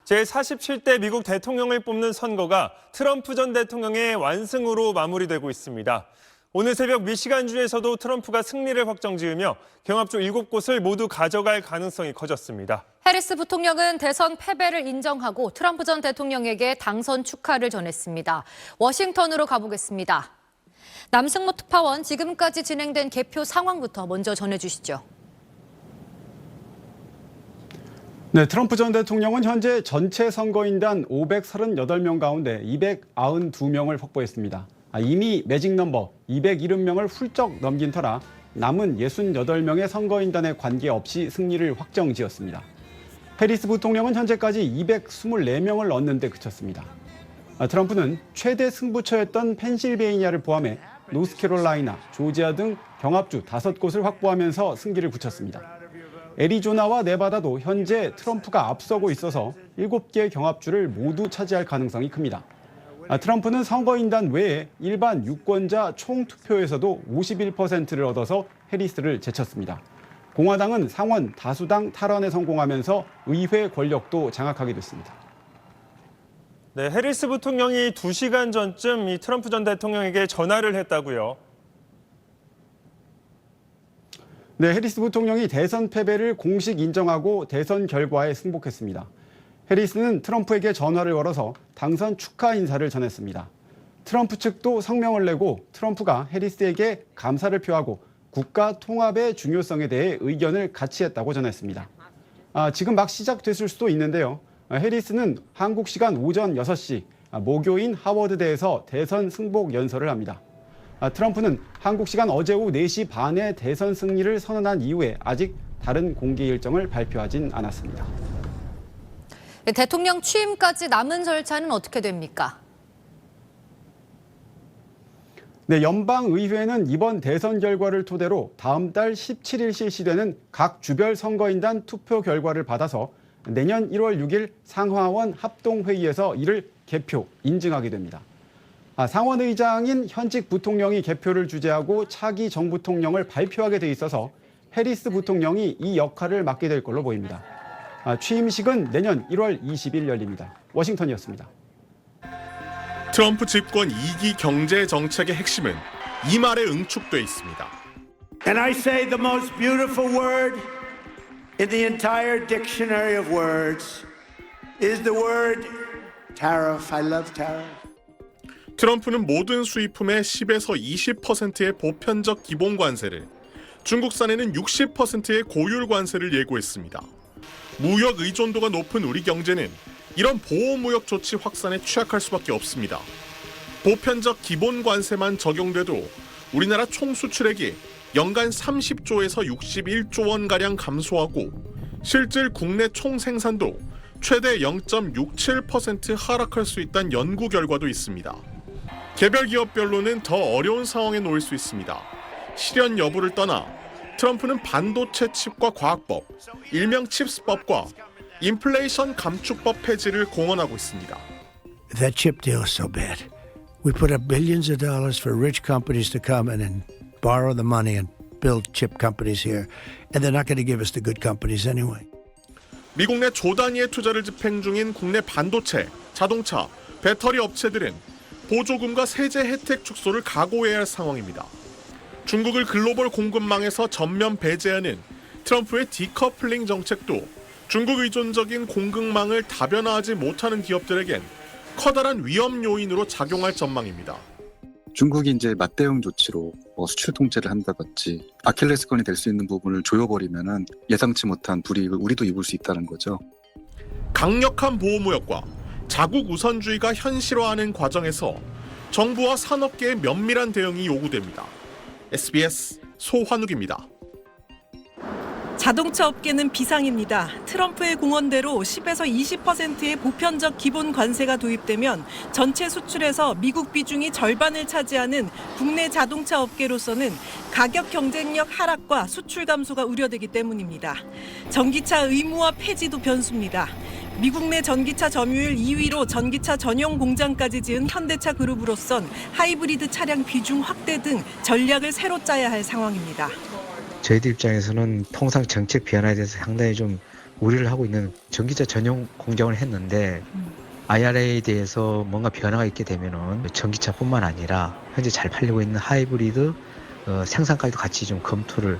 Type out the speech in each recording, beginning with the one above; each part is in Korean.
제47대 미국 대통령을 뽑는 선거가 트럼프 전 대통령의 완승으로 마무리되고 있습니다. 오늘 새벽 미시간주에서도 트럼프가 승리를 확정지으며 경합주 7곳을 모두 가져갈 가능성이 커졌습니다. 해리스 부통령은 대선 패배를 인정하고 트럼프 전 대통령에게 당선 축하를 전했습니다. 워싱턴으로 가보겠습니다. 남승모 특파원, 지금까지 진행된 개표 상황부터 먼저 전해주시죠. 네, 트럼프 전 대통령은 현재 전체 선거인단 538명 가운데 292명을 확보했습니다. 이미 매직 넘버 270명을 훌쩍 넘긴 터라 남은 68명의 선거인단에 관계없이 승리를 확정지었습니다. 해리스 부통령은 현재까지 224명을 얻는 데 그쳤습니다. 트럼프는 최대 승부처였던 펜실베이니아를 포함해 노스캐롤라이나, 조지아 등 경합주 5곳을 확보하면서 승기를 굳혔습니다. 애리조나와 네바다도 현재 트럼프가 앞서고 있어서 7개 경합주를 모두 차지할 가능성이 큽니다. 트럼프는 선거인단 외에 일반 유권자 총투표에서도 51%를 얻어서 해리스를 제쳤습니다. 공화당은 상원 다수당 탈환에 성공하면서 의회 권력도 장악하게 됐습니다. 네, 해리스 부통령이 2시간 전쯤 이 트럼프 전 대통령에게 전화를 했다고요. 네, 해리스 부통령이 대선 패배를 공식 인정하고 대선 결과에 승복했습니다. 해리스는 트럼프에게 전화를 걸어서 당선 축하 인사를 전했습니다. 트럼프 측도 성명을 내고 트럼프가 해리스에게 감사를 표하고 국가 통합의 중요성에 대해 의견을 같이 했다고 전했습니다. 지금 막 시작됐을 수도 있는데요. 해리스는 한국 시간 오전 6시 모교인 하워드대에서 대선 승복 연설을 합니다. 트럼프는 한국 시간 어제 오후 4시 반에 대선 승리를 선언한 이후에 아직 다른 공개 일정을 발표하진 않았습니다. 대통령 취임까지 남은 절차는 어떻게 됩니까? 네, 연방의회는 이번 대선 결과를 토대로 다음 달 17일 실시되는 각 주별 선거인단 투표 결과를 받아서 내년 1월 6일 상하원 합동회의에서 이를 개표, 인증하게 됩니다. 상원의장인 현직 부통령이 개표를 주재하고 차기 정 부통령을 발표하게 돼 있어서 해리스 부통령이 이 역할을 맡게 될 걸로 보입니다. 취임식은 내년 1월 20일 열립니다. 워싱턴이었습니다. 트럼프 집권 2기 경제 정책의 핵심은 이 말에 응축돼 있습니다. And I say the most beautiful word in the entire dictionary of words is the word tariff. I love tariff. 트럼프는 모든 수입품의 10에서 20%의 보편적 기본 관세를, 중국산에는 60%의 고율 관세를 예고했습니다. 무역 의존도가 높은 우리 경제는 이런 보호무역 조치 확산에 취약할 수밖에 없습니다. 보편적 기본 관세만 적용돼도 우리나라 총 수출액이 연간 30조에서 61조 원가량 감소하고 실질 국내 총 생산도 최대 0.67% 하락할 수 있다는 연구 결과도 있습니다. 개별 기업별로는 더 어려운 상황에 놓일 수 있습니다. 실현 여부를 떠나 트럼프는 반도체 칩과 과학법, 일명 칩스법과 인플레이션 감축법 폐지를 공언하고 있습니다. That chip deal is so bad. We put up billions of dollars for rich companies to come in and borrow the money and build chip companies here, and they're not going to give us the good companies anyway. 미국 내 조 단위의 투자를 집행 중인 국내 반도체, 자동차, 배터리 업체들은 보조금과 세제 혜택 축소를 각오해야 할 상황입니다. 중국을 글로벌 공급망에서 전면 배제하는 트럼프의 디커플링 정책도 중국 의존적인 공급망을 다변화하지 못하는 기업들에겐 커다란 위험 요인으로 작용할 전망입니다. 중국이 이제 맞대응 조치로 수출 통제를 한다든지 아킬레스건이 될 수 있는 부분을 조여버리면은 예상치 못한 불이익을 우리도 입을 수 있다는 거죠. 강력한 보호무역과 자국 우선주의가 현실화하는 과정에서 정부와 산업계의 면밀한 대응이 요구됩니다. SBS 소환욱입니다. 자동차 업계는 비상입니다. 트럼프의 공언대로 10에서 20%의 보편적 기본 관세가 도입되면 전체 수출에서 미국 비중이 절반을 차지하는 국내 자동차 업계로서는 가격 경쟁력 하락과 수출 감소가 우려되기 때문입니다. 전기차 의무화 폐지도 변수입니다. 미국 내 전기차 점유율 2위로 전기차 전용 공장까지 지은 현대차 그룹으로선 하이브리드 차량 비중 확대 등 전략을 새로 짜야 할 상황입니다. 저희들 입장에서는 통상 정책 변화에 대해서 상당히 좀 우려를 하고 있는 전기차 전용 공장을 했는데 IRA에 대해서 뭔가 변화가 있게 되면은 전기차뿐만 아니라 현재 잘 팔리고 있는 하이브리드 생산까지도 같이 좀 검토를.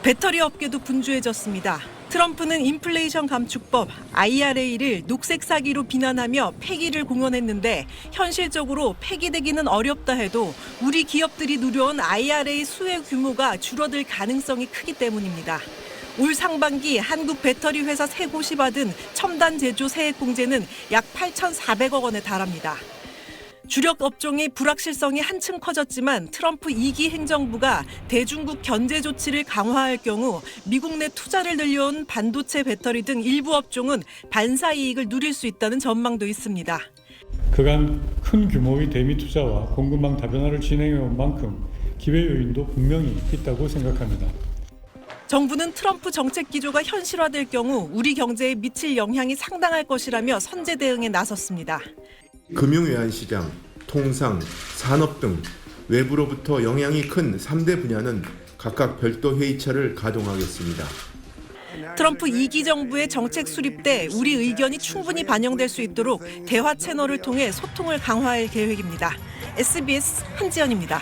배터리 업계도 분주해졌습니다. 트럼프는 인플레이션 감축법 IRA를 녹색 사기로 비난하며 폐기를 공언했는데 현실적으로 폐기되기는 어렵다 해도 우리 기업들이 누려온 IRA 수혜 규모가 줄어들 가능성이 크기 때문입니다. 올 상반기 한국 배터리 회사 3곳이 받은 첨단 제조 세액 공제는 약 8,400억 원에 달합니다. 주력 업종의 불확실성이 한층 커졌지만 트럼프 2기 행정부가 대중국 견제 조치를 강화할 경우 미국 내 투자를 늘려온 반도체 배터리 등 일부 업종은 반사 이익을 누릴 수 있다는 전망도 있습니다. 그간 큰 규모의 대미 투자와 공급망 다변화를 진행해온 만큼 기회 요인도 분명히 있다고 생각합니다. 정부는 트럼프 정책 기조가 현실화될 경우 우리 경제에 미칠 영향이 상당할 것이라며 선제 대응에 나섰습니다. 금융외환시장, 통상, 산업 등 외부로부터 영향이 큰 3대 분야는 각각 별도 회의차를 가동하겠습니다. 트럼프 2기 정부의 정책 수립 때 우리 의견이 충분히 반영될 수 있도록 대화 채널을 통해 소통을 강화할 계획입니다. SBS 한지연입니다.